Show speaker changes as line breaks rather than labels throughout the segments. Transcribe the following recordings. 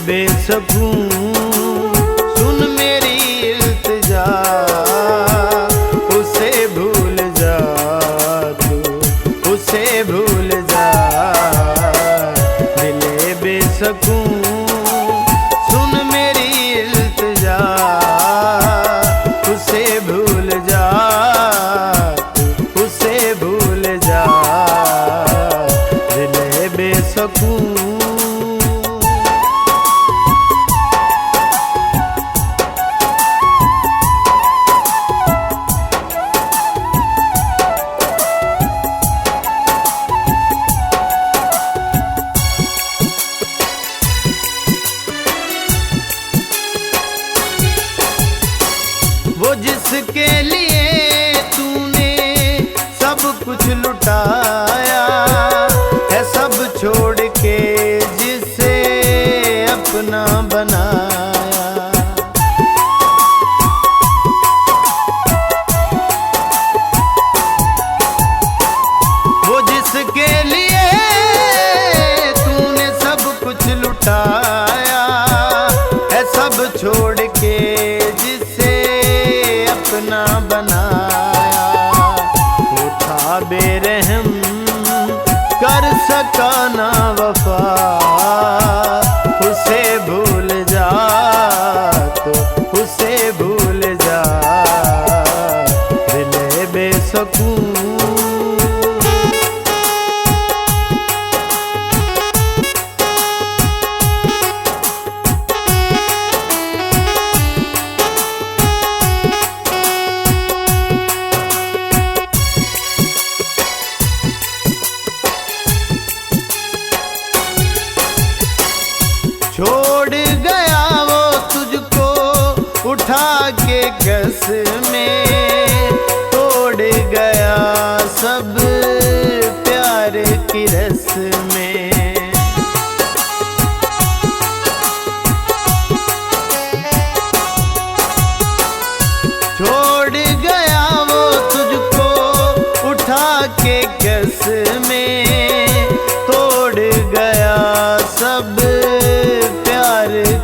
बेसकूं सुन मेरी इल्तिजा, उसे भूल जा तू, उसे भूल जा। दिले बेसकूं सुन मेरी इल्तिजा, उसे भूल जा तू, उसे भूल जा। दिले बेसकूं वो जिसके लिए तूने सब कुछ लुटाया है, सब छोड़ के जिसे अपना बनाया। वो जिसके लिए तूने सब कुछ लुटाया है, सब छोड़ के जिसे अपना बनाया। वो था बेरहम कर सका ना वफा, उसे भूल जा तो, उसे भूल जा। दिले बेसकूं छोड़ गया वो तुझको उठा के कस में, तोड़ गया सब प्यार की रस में। छोड़ गया वो तुझको उठा के कस में, तोड़ गया सब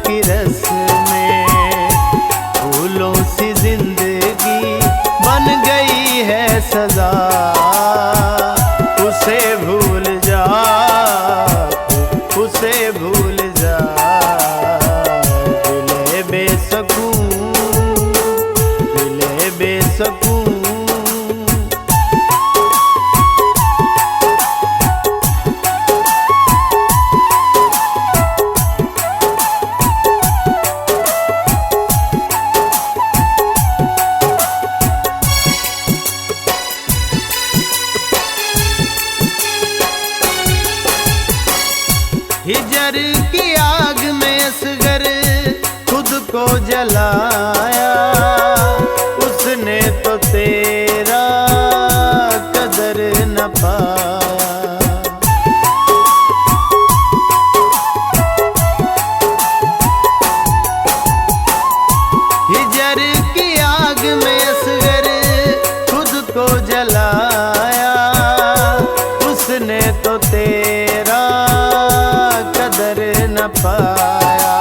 की रस में। फूलों सी जिंदगी बन गई है सजा, उसे भूल जा, उसे भूल जा। दिले बेसकूं, दिले बेसकूं हिजर की आग में असगर खुद को जलाया, उसने तो तेरा कदर न पाया। हिजर की आग में असगर खुद को जलाया, उसने तो तेरा कदर न पाया।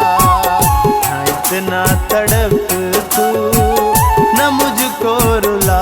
हाँ इतना तड़प तू न मुझको रुला,